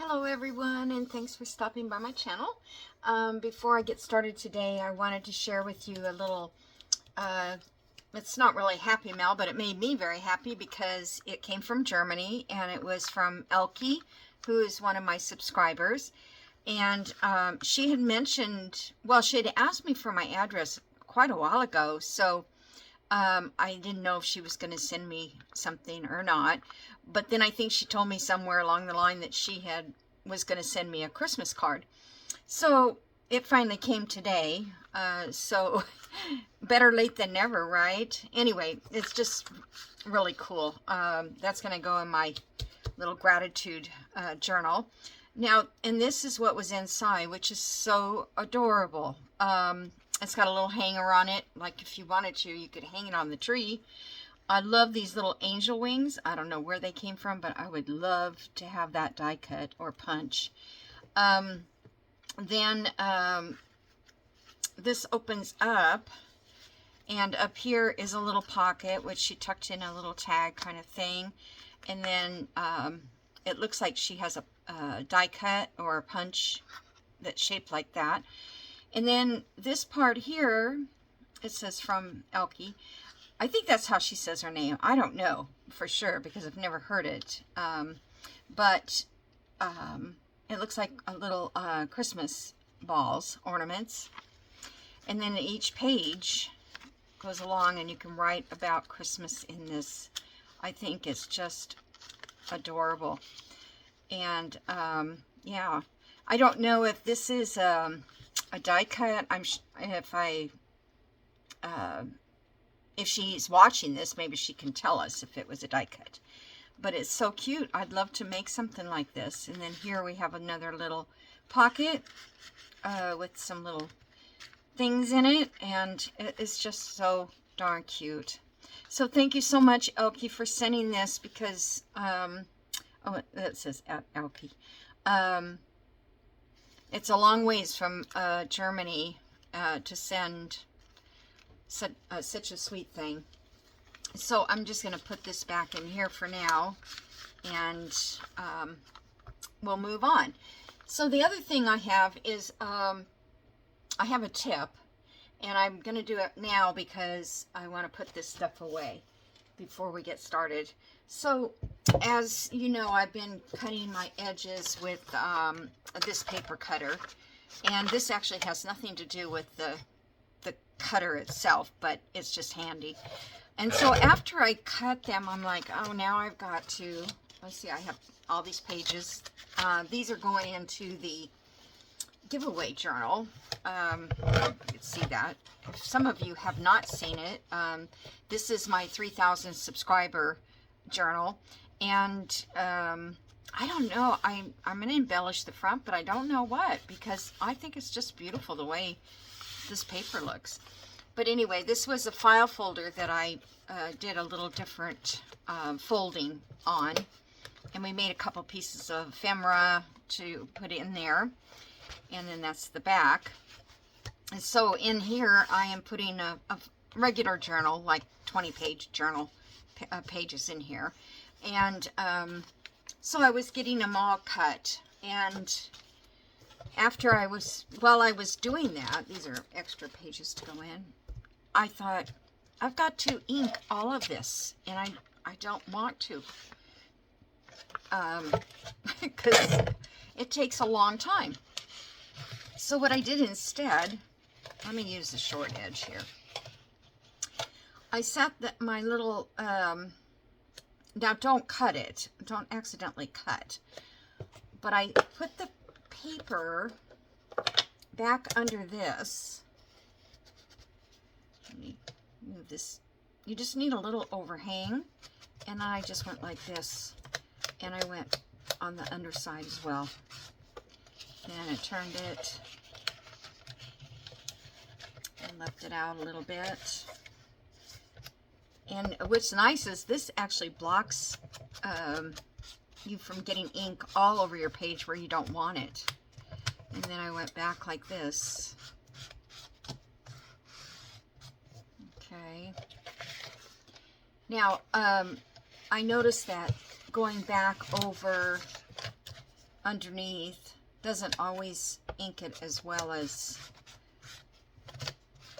Hello everyone, and thanks for stopping by my channel. Before I get started today, I wanted to share with you a little, it's not really happy mail, but it made me very happy because it came from Germany, and it was from Elke, who is one of my subscribers. And she had mentioned, well, she had asked me for my address quite a while ago, so I didn't know if she was going to send me something or not. But then I think she told me somewhere along the line that she was going to send me a Christmas card. So it finally came today. So better late than never, right? Anyway, it's just really cool. That's going to go in my little gratitude journal. Now, and this is what was inside, which is so adorable. It's got a little hanger on it. Like if you wanted to, you could hang it on the tree. I love these little angel wings. I don't know where they came from, but I would love to have that die cut or punch. This opens up, and up here is a little pocket, which she tucked in a little tag kind of thing. And then it looks like she has a die cut or a punch that's shaped like that. And then this part here, it says from Elke. I think that's how she says her name. I don't know for sure because I've never heard it. But it looks like a little Christmas balls, ornaments. And then each page goes along and you can write about Christmas in this. I think it's just adorable. And yeah, I don't know if this is a die cut. If she's watching this, maybe she can tell us if it was a die cut. But it's so cute. I'd love to make something like this. And then here we have another little pocket with some little things in it, and it's just so darn cute. So thank you so much, Elke, for sending this, because oh, it says Elke. It's a long ways from Germany to send such a sweet thing. So I'm just going to put this back in here for now, and we'll move on. So the other thing I have is I have a tip, and I'm going to do it now because I want to put this stuff away before we get started. So as you know, I've been cutting my edges with this paper cutter, and this actually has nothing to do with the cutter itself, but it's just handy. And so after I cut them, I'm like, oh, now I've got to, let's see, I have all these pages. These are going into the giveaway journal. You can see that. If some of you have not seen it, this is my 3,000 subscriber journal, and I don't know, I'm going to embellish the front, but I don't know what, because I think it's just beautiful the way this paper looks. But anyway, this was a file folder that I did a little different folding on, and we made a couple pieces of ephemera to put in there, and then that's the back. And so in here I am putting a regular journal, like 20-page journal pages in here, and so I was getting them all cut, and while I was doing that, these are extra pages to go in, I thought, I've got to ink all of this, and I don't want to, because it takes a long time. So what I did instead, let me use the short edge here. I set my little, now don't cut it, don't accidentally cut, but I put the paper back under this. Let me move this. You just need a little overhang, and I just went like this, and I went on the underside as well. And I turned it and left it out a little bit. And what's nice is this actually blocks you from getting ink all over your page where you don't want it. And then I went back like this. Okay. Now, I noticed that going back over underneath doesn't always ink it as well as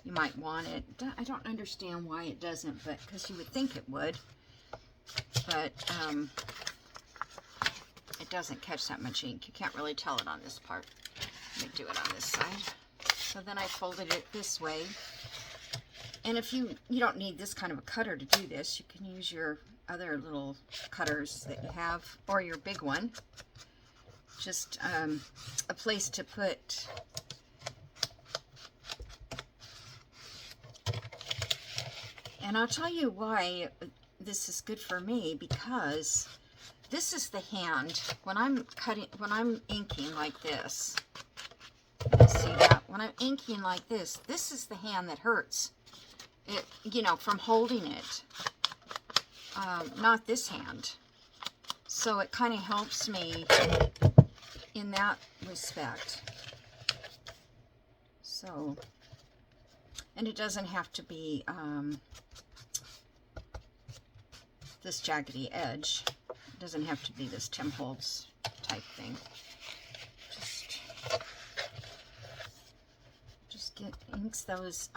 you might want it. I don't understand why it doesn't, but because you would think it would. But it doesn't catch that much ink. You can't really tell it on this part. Let me do it on this side. So then I folded it this way. And if you don't need this kind of a cutter to do this, you can use your other little cutters that you have, or your big one. Just a place to put and I'll tell you why this is good for me, because this is the hand when I'm inking like this. See that? When I'm inking like this, this is the hand that hurts. It, you know, from holding it. Not this hand. So it kind of helps me in that respect. So, and it doesn't have to be this jaggedy edge. It doesn't have to be this Tim Holtz type thing. Just get inks those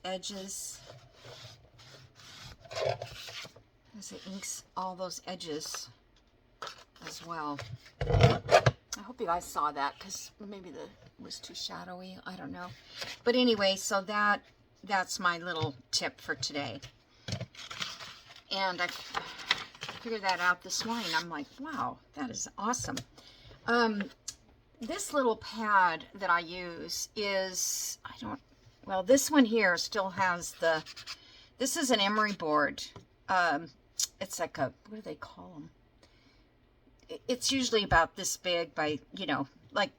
edges. As it inks all those edges as well. I hope you guys saw that, because maybe it was too shadowy. I don't know. But anyway, so that's my little tip for today. And I figured that out this morning. I'm like, wow, that is awesome. This little pad that I use is, well, this one here still has this is an emery board. It's like a, what do they call them? It's usually about this big by, you know, like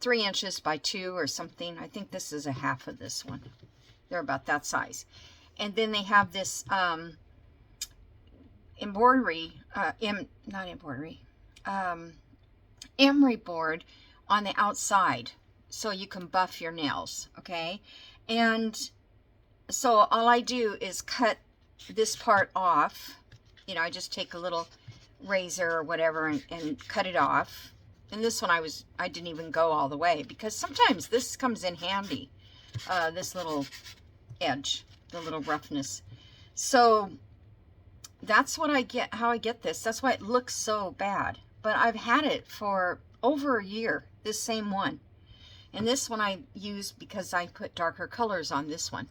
3 inches by 2 or something. I think this is a half of this one. They're about that size. And then they have this emery board on the outside, so you can buff your nails, okay? And so all I do is cut this part off. You know, I just take a little razor or whatever and cut it off. And this one I didn't even go all the way, because sometimes this comes in handy, this little edge, the little roughness. So that's what I get, how I get this. That's why it looks so bad. But I've had it for over a year, this same one. And this one I used because I put darker colors on this one.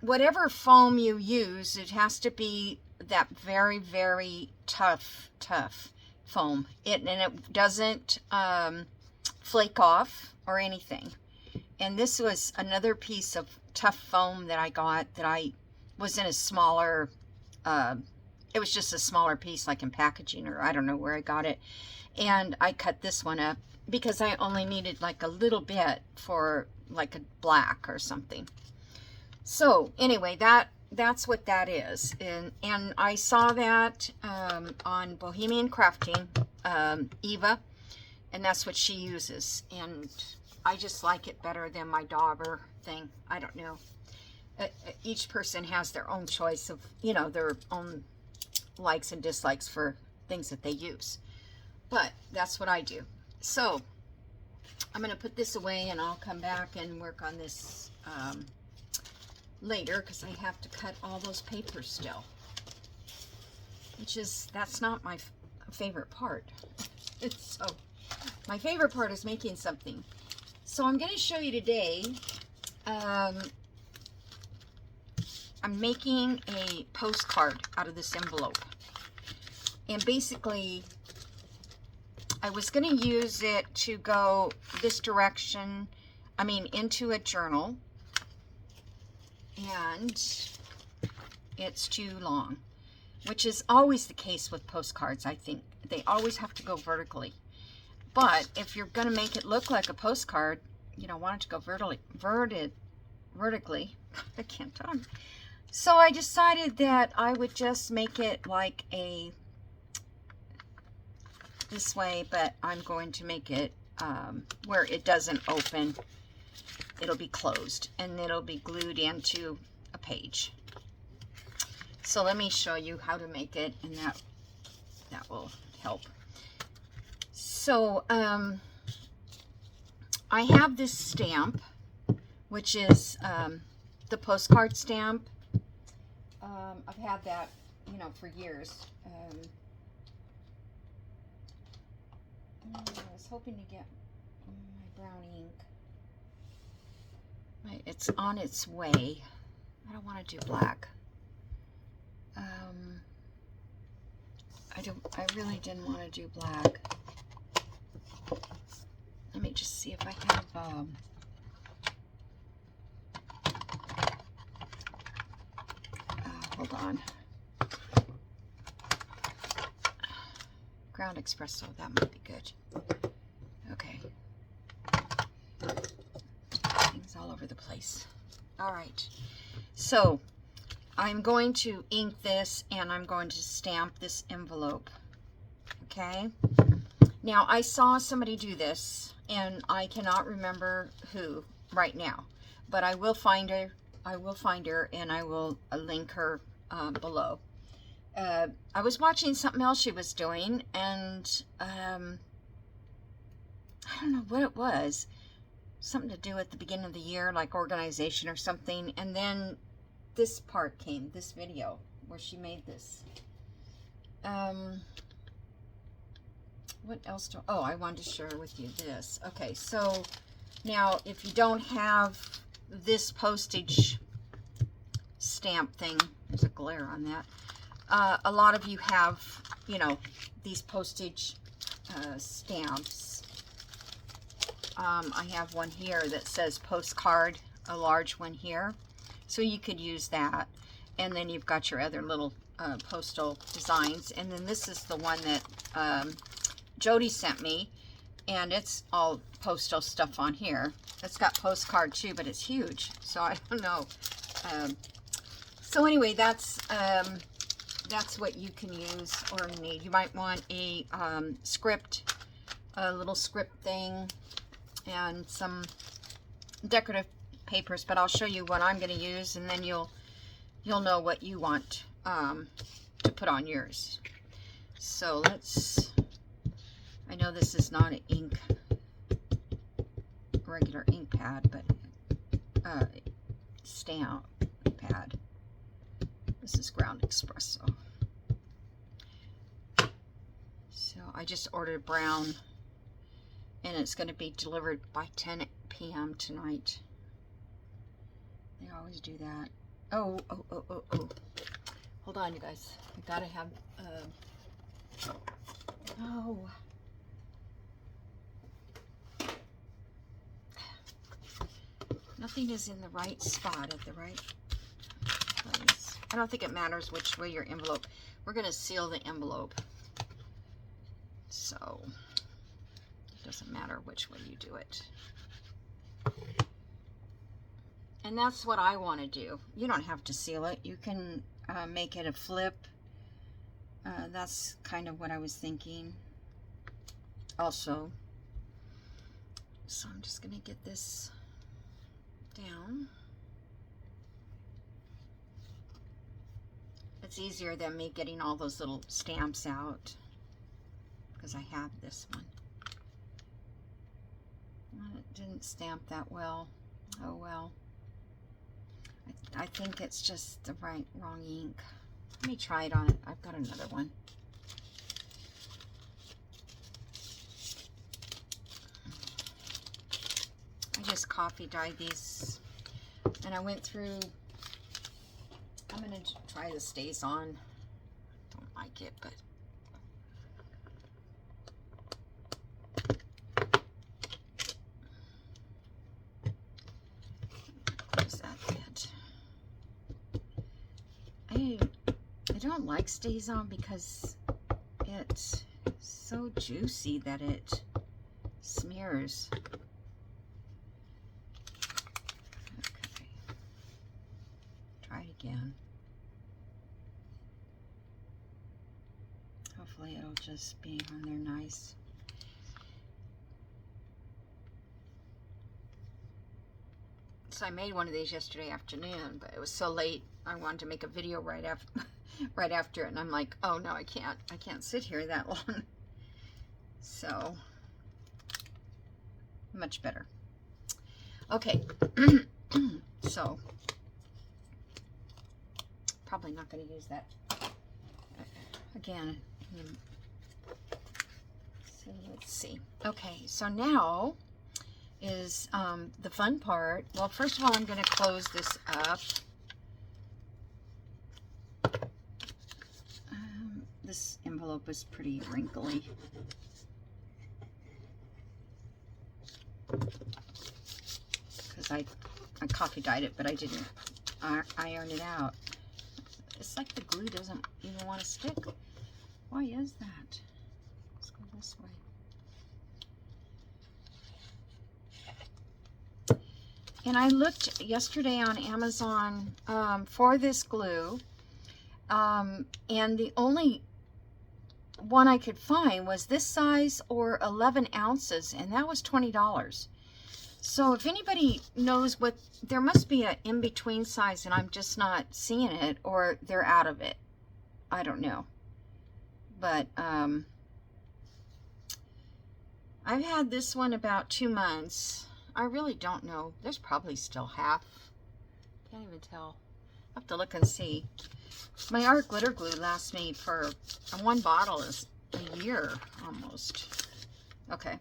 Whatever foam you use, it has to be that very, very tough foam. And it doesn't flake off or anything. And this was another piece of tough foam that I got, that I was in a smaller, it was just a smaller piece, like in packaging, or I don't know where I got it. And I cut this one up because I only needed like a little bit for like a black or something. So anyway, that's what that is. And I saw that on Bohemian Crafting, Eva, and that's what she uses. And I just like it better than my dauber thing. I don't know. Each person has their own choice of, you know, their own likes and dislikes for things that they use. But that's what I do. So I'm going to put this away, and I'll come back and work on this later, because I have to cut all those papers still. That's not my favorite part. So my favorite part is making something. So I'm going to show you today, I'm making a postcard out of this envelope. And basically, I was going to use it to go this direction, into a journal. And it's too long, which is always the case with postcards, I think. They always have to go vertically. But if you're going to make it look like a postcard, you don't want it to go vertically. I can't talk. So I decided that I would just make it like this way, but I'm going to make it where it doesn't open. It'll be closed, and it'll be glued into a page. So let me show you how to make it in that will help. So I have this stamp, which is the postcard stamp. I've had that, you know, for years. I was hoping to get my brown ink. It's on its way. I don't want to do black. I really didn't want to do black. Let me just see if I have hold on. Ground espresso, that might be good. Okay. Things all over the place. All right. So I'm going to ink this and I'm going to stamp this envelope. Okay. Now I saw somebody do this and I cannot remember who right now, but I will find her. I will find her and I will link her below. I was watching something else she was doing, and I don't know what it was. Something to do at the beginning of the year, like organization or something. And then this part came, this video, where she made this. What else do I wanted to share with you this. Okay, so now if you don't have this postage stamp thing, there's a glare on that. A lot of you have, you know, these postage stamps. I have one here that says postcard, a large one here. So you could use that. And then you've got your other little postal designs. And then this is the one that Jody sent me. And it's all postal stuff on here. It's got postcard too, but it's huge. So I don't know. So anyway, that's what you can use or need. You might want a script, a little script thing, and some decorative papers. But I'll show you what I'm going to use, and then you'll know what you want to put on yours. So let's. I know this is not an ink, regular ink pad, but stamp pad. This is ground espresso. So I just ordered brown, and it's going to be delivered by 10 p.m. tonight. They always do that. Oh. Hold on, you guys. I gotta have, nothing is in the right spot at the right place. I don't think it matters which way your envelope. We're going to seal the envelope. So it doesn't matter which way you do it. And that's what I want to do. You don't have to seal it. You can make it a flip. That's kind of what I was thinking also. So I'm just going to get this down. It's easier than me getting all those little stamps out because I have this one. Well, it didn't stamp that well. Oh well. I think it's just the wrong ink. Let me try it on it. I've got another one. I just coffee dyed these, and I went through. I'm going to try the Stays On. Don't like it, but close that bit. I don't like Stays On because it's so juicy that it smears. Okay. Try it again. Hopefully it'll just be on there nice. So I made one of these yesterday afternoon, but it was so late I wanted to make a video right after right after it, and I'm like, oh no, I can't sit here that long. So much better. Okay. So probably not going to use that again. So let's see. Okay, so now is the fun part. Well, first of all, I'm going to close this up. This envelope is pretty wrinkly. Because I coffee dyed it, but I didn't iron it out. It's like the glue doesn't even want to stick. Why is that? Let's go this way. And I looked yesterday on Amazon for this glue, and the only one I could find was this size or 11 ounces, and that was $20. So if anybody knows what, there must be an in-between size and I'm just not seeing it, or they're out of it. I don't know. But I've had this one about 2 months. I really don't know. There's probably still half. Can't even tell. I have to look and see. My art glitter glue lasts me for, one bottle is a year almost. Okay.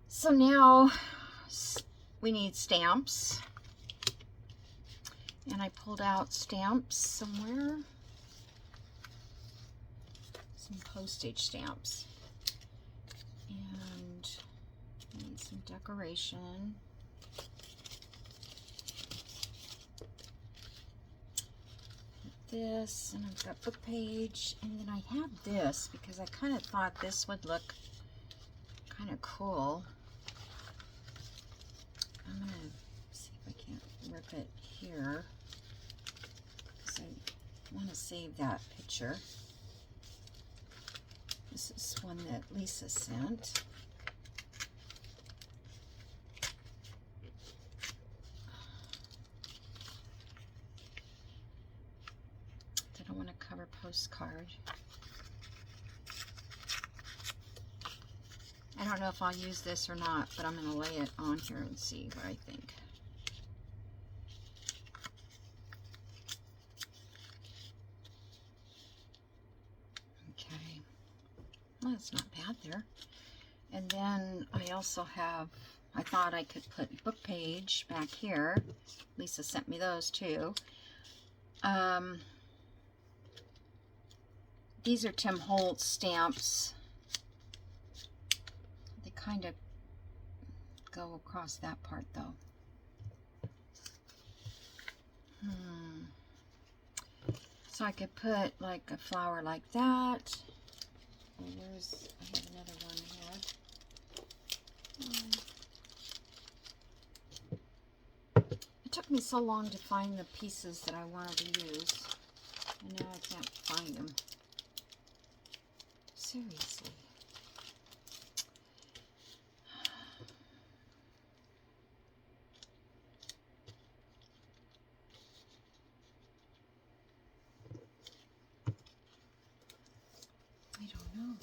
So now we need stamps. And I pulled out stamps somewhere. Some postage stamps. And I need some decoration. This, and I've got book page, and then I have this because I kind of thought this would look kind of cool. I'm gonna see if I can't rip it here because I want to save that picture. This is one that Lisa sent. I want to cover postcard. I don't know if I'll use this or not, but I'm going to lay it on here and see what I think. Okay. Well, that's not bad there. And then I also have, I thought I could put book page back here. Lisa sent me those too. These are Tim Holtz stamps. They kind of go across that part though. So I could put like a flower like that. Oh, where's, I have another one here. It took me so long to find the pieces that I wanted to use. And now I can't find them. Seriously. I don't know.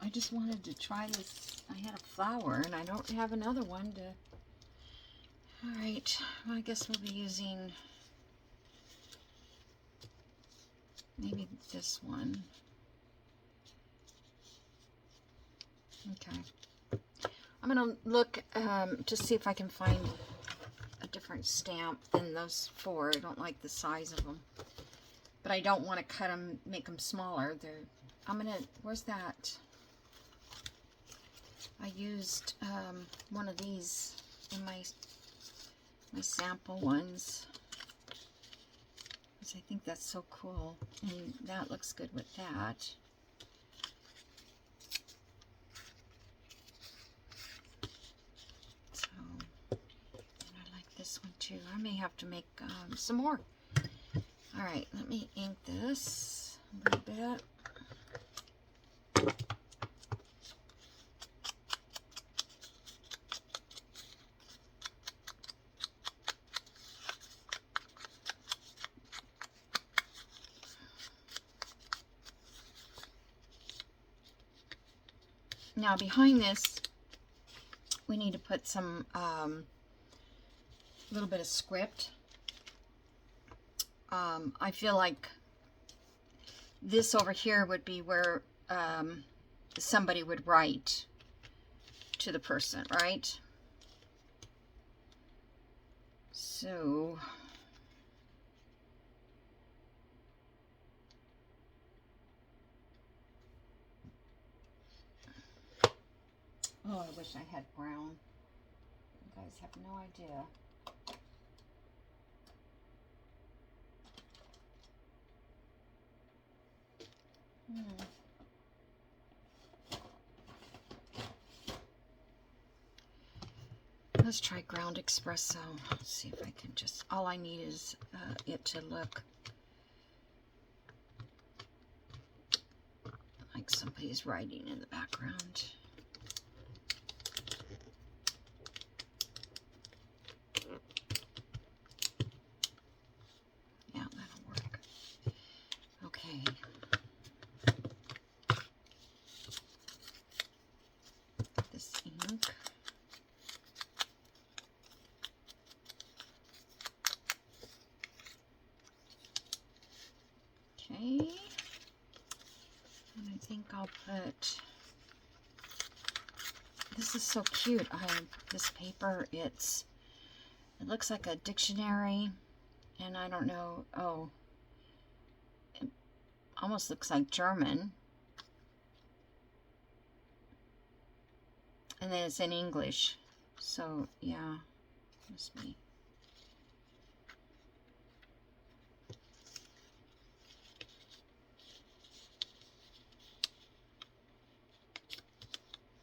I just wanted to try this. I had a flower and I don't have another one to... Alright, well, I guess we'll be using maybe this one. Okay. I'm going to look to see if I can find a different stamp than those 4. I don't like the size of them. But I don't want to cut them, make them smaller. I'm going to, where's that? I used one of these in my sample ones, because I think that's so cool, and that looks good with that. So, and I like this one too. I may have to make some more. All right, let me ink this a little bit. Now behind this, we need to put some little bit of script. I feel like this over here would be where somebody would write to the person, right? So oh, I wish I had brown. You guys have no idea. Let's try ground espresso. Let's see if I can just, all I need is it to look like somebody's writing in the background. Yeah, that'll work. Okay. This ink. Okay. And I think I'll put, this is so cute. This paper, it looks like a dictionary, and I don't know, oh, it almost looks like German. And then it's in English. So, yeah, must be.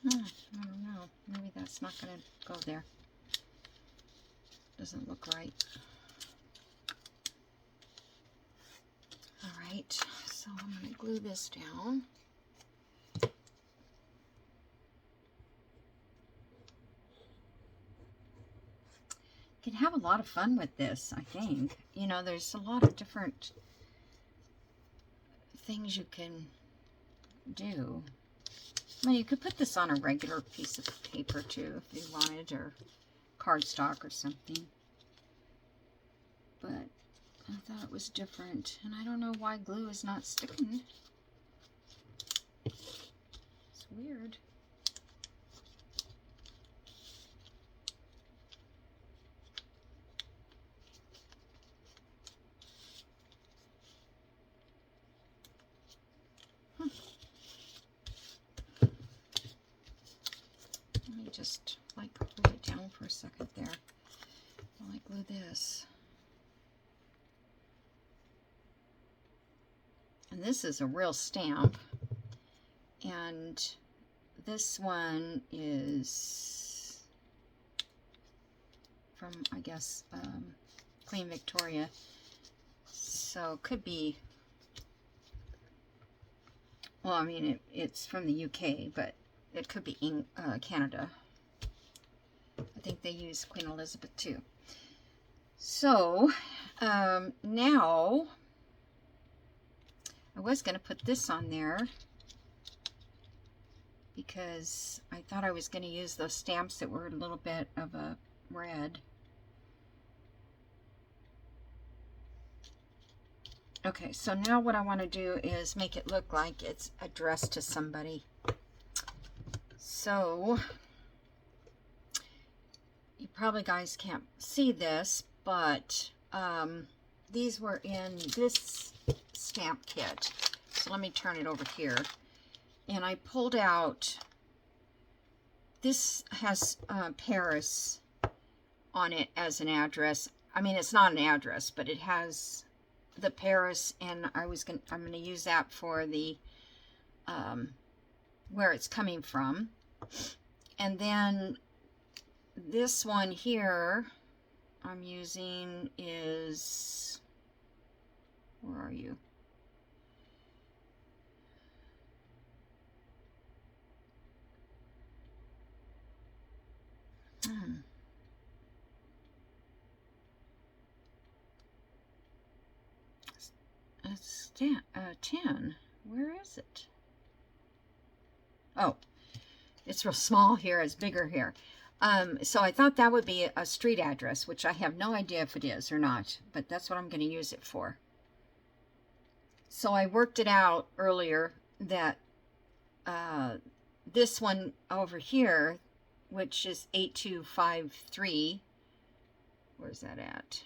I don't know. Maybe that's not going to go there. Doesn't look right. All right, so I'm going to glue this down. You can have a lot of fun with this, I think. You know, there's a lot of different things you can do. Well, you could put this on a regular piece of paper too if you wanted, or cardstock or something. But I thought it was different, and I don't know why glue is not sticking. It's weird. Let me just like hold it down for a second there while I glue this. And this is a real stamp, and this one is from, I guess, Queen Victoria, so it could be, well, I mean, it's from the UK, but it could be in Canada. I think they use Queen Elizabeth too. So now I was going to put this on there because I thought I was going to use those stamps that were a little bit of a red. Okay, so now what I want to do is make it look like it's addressed to somebody. So you probably guys can't see this, but these were in this stamp kit. So let me turn it over here. And I pulled out, this has Paris on it as an address. I mean, it's not an address, but it has the Paris, and I'm gonna use that for the where it's coming from. And then this one here I'm using is, where are you? It's 10. Where is it? Oh, It's real small here. It's bigger here. So I thought that would be a street address, which I have no idea if it is or not, but that's what I'm going to use it for. So I worked it out earlier that this one over here, which is 8253, where's that at?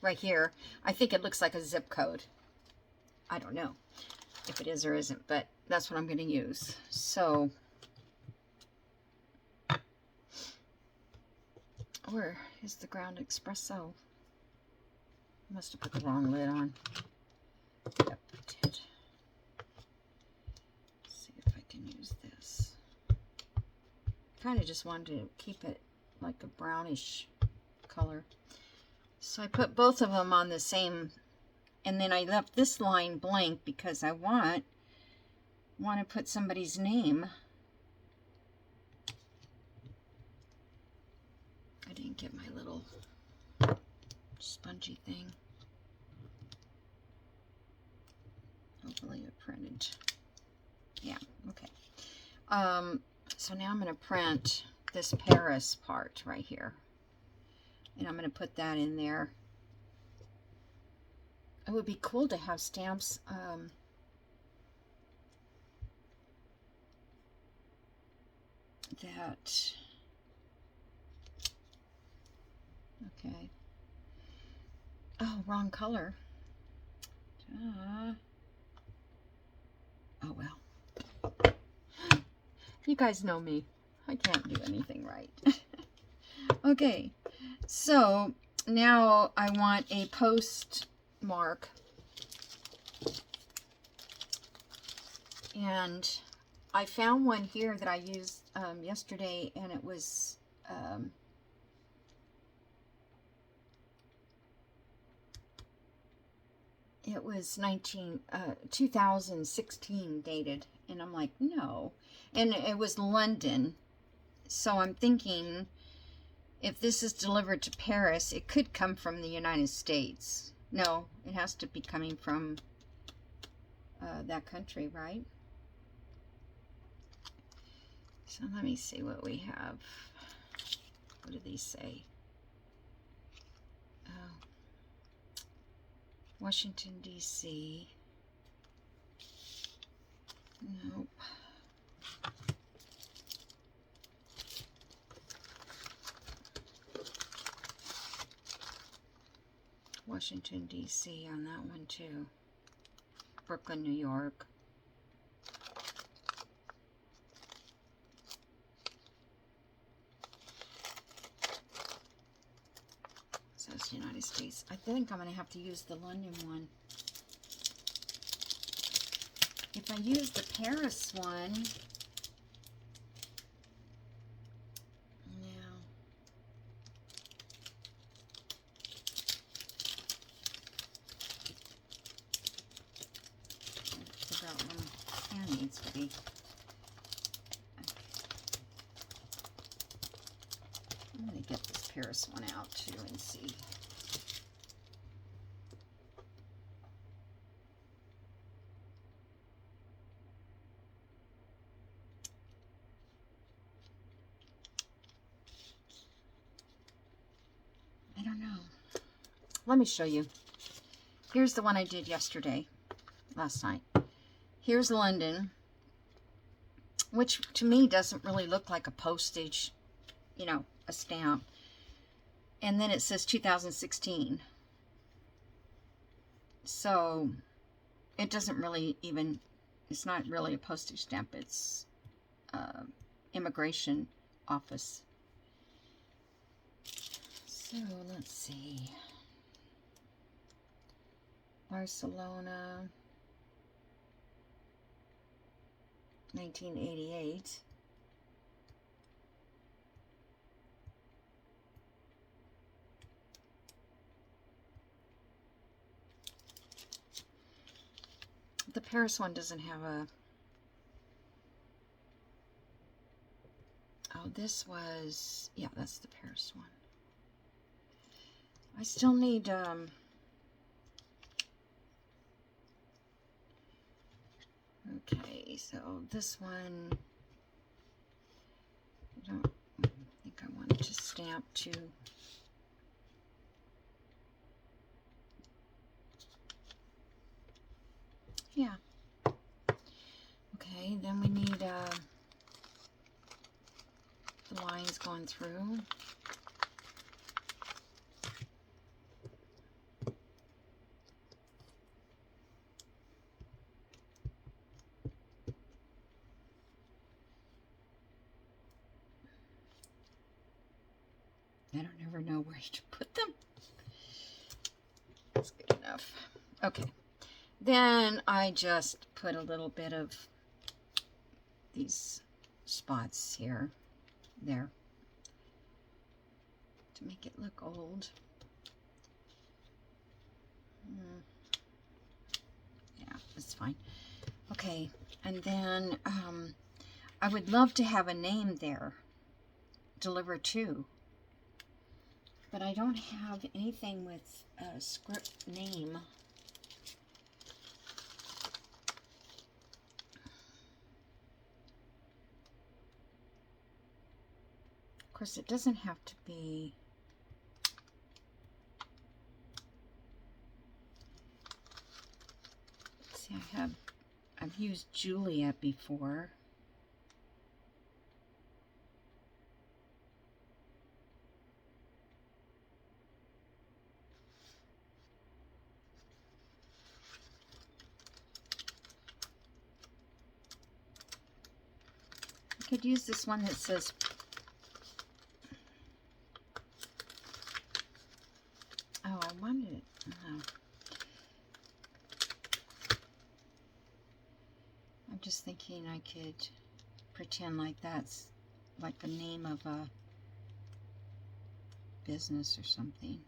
Right here. I think it looks like a zip code. I don't know if it is or isn't, but that's what I'm going to use. So, where is the ground espresso? Must have put the wrong lid on. Yep, I did. Let's see if I can use this. Kind of just wanted to keep it like a brownish color. So I put both of them on the same, and then I left this line blank because I want to put somebody's name. I didn't get my little spongy thing. Hopefully it printed. Yeah, okay. So now I'm going to print this Paris part right here. And I'm going to put that in there. It would be cool to have stamps that, okay. Oh, wrong color. Oh well. You guys know me. I can't do anything right. Okay, so now I want a postmark. And I found one here that I used yesterday, and it was it was 2016 dated, and I'm like, no. And it was London, so I'm thinking if this is delivered to Paris, it could come from the United States. No, it has to be coming from that country, right? So let me see what we have. What do these say? Washington, D.C. Nope. Washington, D.C. on that one too. Brooklyn, New York. Says United States. I think I'm going to have to use the London one. If I use the Paris one, no. Figure out when the pan needs to be. I'm going to get this Paris one out too and see. I don't know. Let me show you. Here's the one I did yesterday, last night. Here's London, which to me doesn't really look like a postage, you know, a stamp. And then it says 2016. So it doesn't really even, it's not really a postage stamp. It's immigration office. So let's see. Barcelona, 1988. The Paris one doesn't have a... Oh, this was... Yeah, that's the Paris one. I still need... Okay, so this one, I don't think I wanted to stamp to. Yeah. Okay, then we need the lines going through. I don't ever know where to put them. That's good enough. Okay. Then I just put a little bit of these spots here, there, to make it look old. Yeah, that's fine. Okay, and then I would love to have a name there, deliver to, but I don't have anything with a script name. Of course, it doesn't have to be. Let's see, I've used Julia before. I could use this one that says oh, I wanted it. Oh. I'm just thinking I could pretend like that's like the name of a business or something.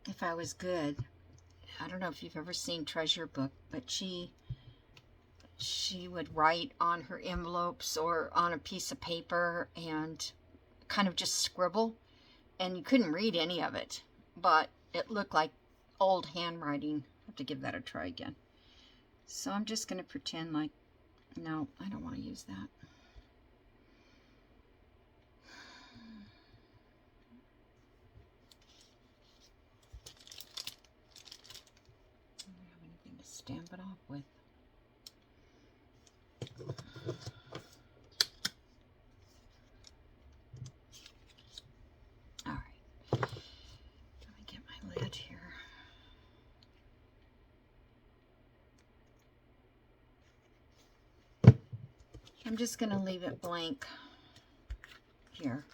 If I was good, I don't know if you've ever seen Treasure Book, but she would write on her envelopes or on a piece of paper and kind of just scribble, and you couldn't read any of it, but it looked like old handwriting. I have to give that a try again. So I'm just going to pretend like, no, I don't want to use that. I don't have anything to stamp it off with. All right, let me get my lid here. I'm just going to leave it blank here.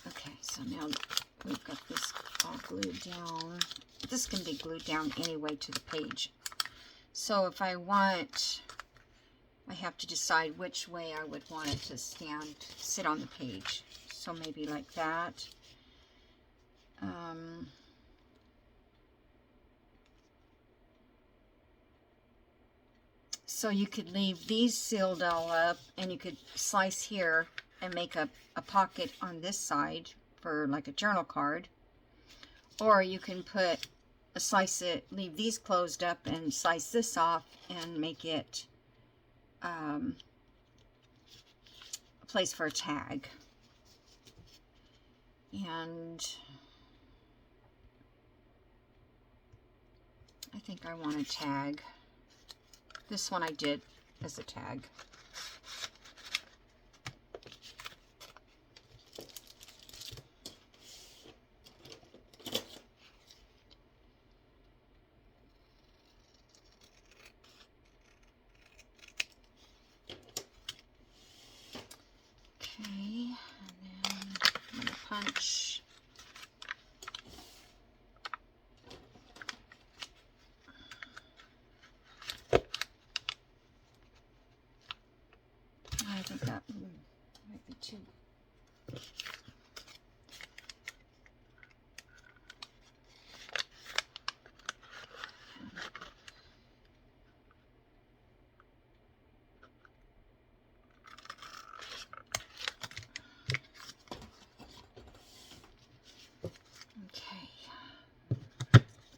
Okay, so now we've got this all glued down. This can be glued down anyway to the page. So if I want, I have to decide which way I would want it to sit on the page. So maybe like that. So you could leave these sealed all up, and you could slice here and make a pocket on this side for like a journal card. Or you can put leave these closed up and slice this off and make it a place for a tag. And I think I want a tag. This one I did as a tag. Okay, and then I'm going to punch. I think that might too.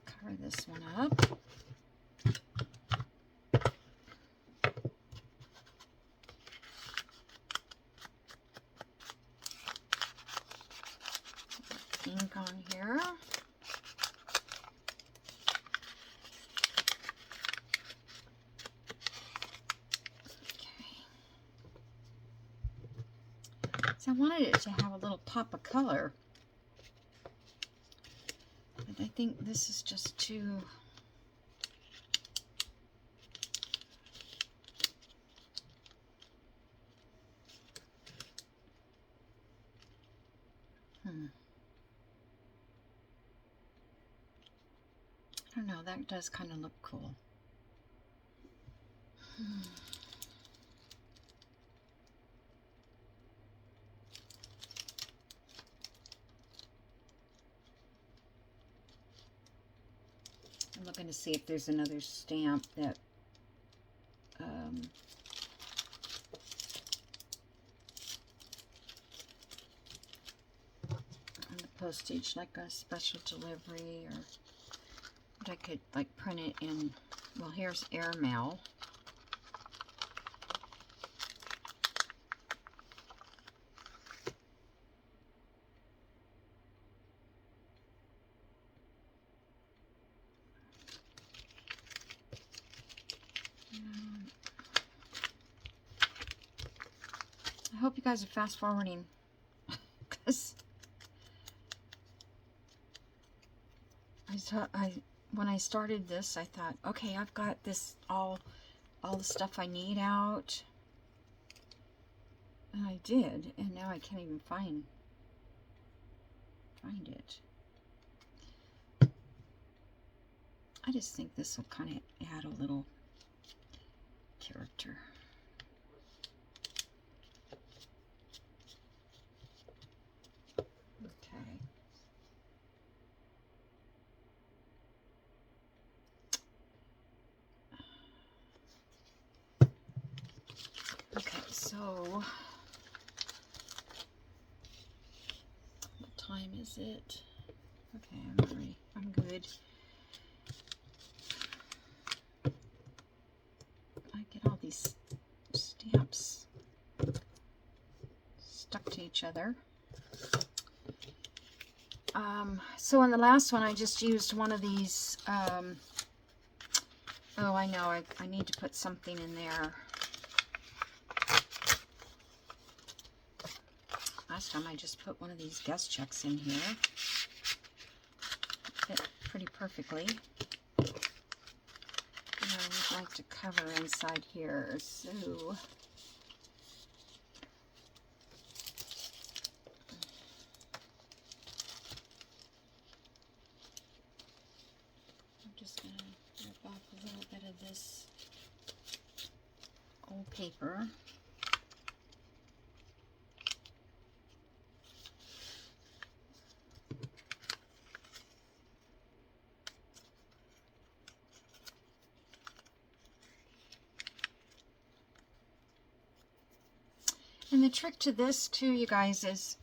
Cover this one up. Ink on here. Okay. So I wanted it to have a little pop of color. But I think this is just too... I don't know, that does kind of look cool. I'm looking to see if there's another stamp that on the postage, like a special delivery, or I could like print it in, well, here's airmail. I hope you guys are fast forwarding, because when I started this, I thought, okay, I've got this all the stuff I need out, and I did, and now I can't even find it. I just think this will kind of add a little character. Okay, so what time is it? Okay, I'm ready. I'm good. I get all these stamps stuck to each other. So in the last one, I just used one of these. Oh, I know. I need to put something in there. Last time I just put one of these guest checks in here. Fit pretty perfectly. And I would like to cover inside here, so I'm just going to rip off a little bit of this old paper. And the trick to this too, you guys, is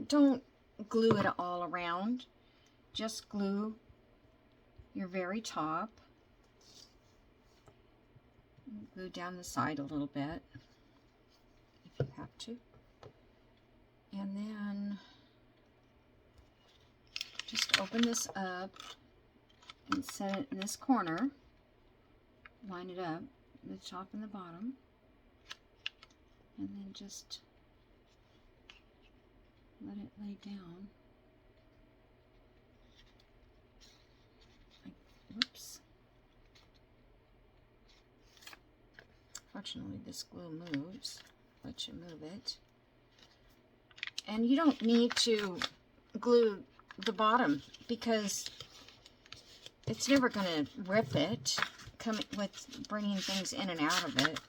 don't glue it all around. Just glue your very top. Glue down the side a little bit if you have to. And then just open this up and set it in this corner. Line it up, the top and the bottom. And then just let it lay down. Whoops. Fortunately, this glue moves. Let you move it. And you don't need to glue the bottom because it's never going to rip it. Coming with bringing things in and out of it,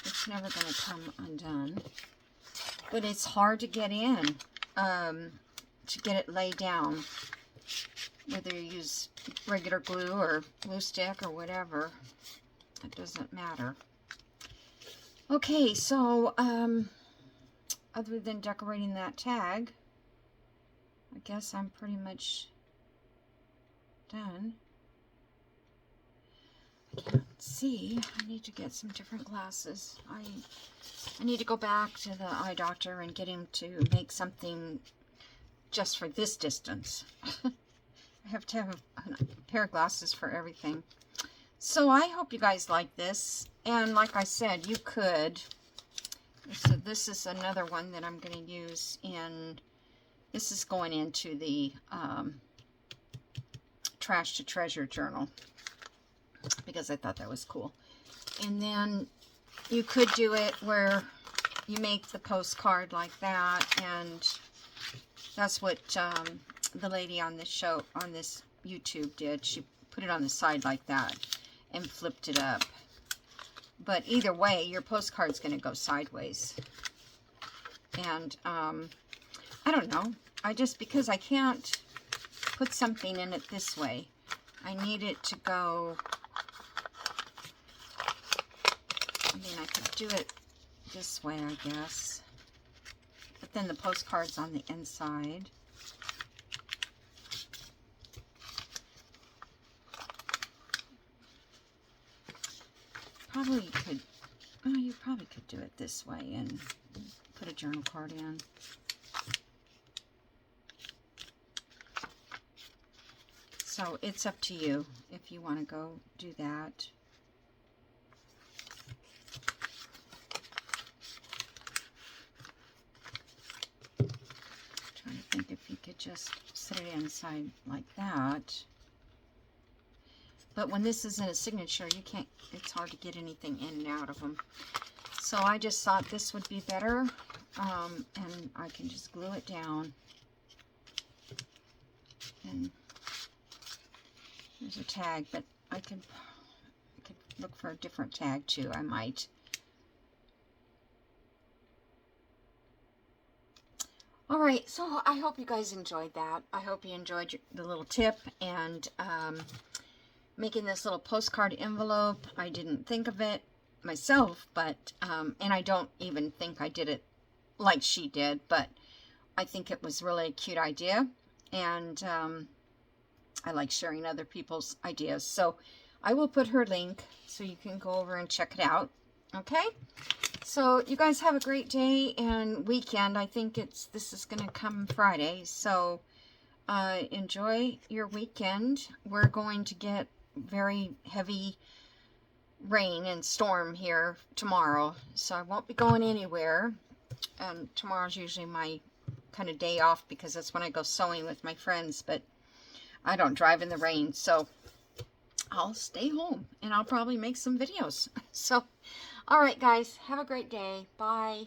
it's never going to come undone. but it's hard to get in, to get it laid down. Whether you use regular glue or glue stick or whatever, it doesn't matter. Okay, so other than decorating that tag, I guess I'm pretty much done. I can't see. I need to get some different glasses. I need to go back to the eye doctor and get him to make something just for this distance. I have to have a pair of glasses for everything. So I hope you guys like this. And like I said, you could. So this is another one that I'm going to use in. This is going into the Trash to Treasure journal, because I thought that was cool. And then you could do it where you make the postcard like that, and that's what the lady on this show, on this YouTube did. She put it on the side like that and flipped it up. But either way, your postcard's going to go sideways. And I don't know. Because I can't put something in it this way, I need it to go. I mean, I could do it this way, I guess. But then the postcard's on the inside. Probably could, oh, you probably could do it this way and put a journal card in. So it's up to you if you want to go do that. Trying to think if you could just set it inside like that. But when this is in a signature, you can't, it's hard to get anything in and out of them. So I just thought this would be better. And I can just glue it down. And there's a tag, but I could look for a different tag too. I might. All right, so I hope you guys enjoyed that. I hope you enjoyed the little tip and making this little postcard envelope. I didn't think of it myself, but and I don't even think I did it like she did, but I think it was really a cute idea, and I like sharing other people's ideas. So I will put her link so you can go over and check it out. Okay? So you guys have a great day and weekend. I think this is going to come Friday. So enjoy your weekend. We're going to get very heavy rain and storm here tomorrow. So I won't be going anywhere. And tomorrow's usually my kind of day off because that's when I go sewing with my friends. But I don't drive in the rain, so I'll stay home and I'll probably make some videos. So, all right, guys, have a great day. Bye.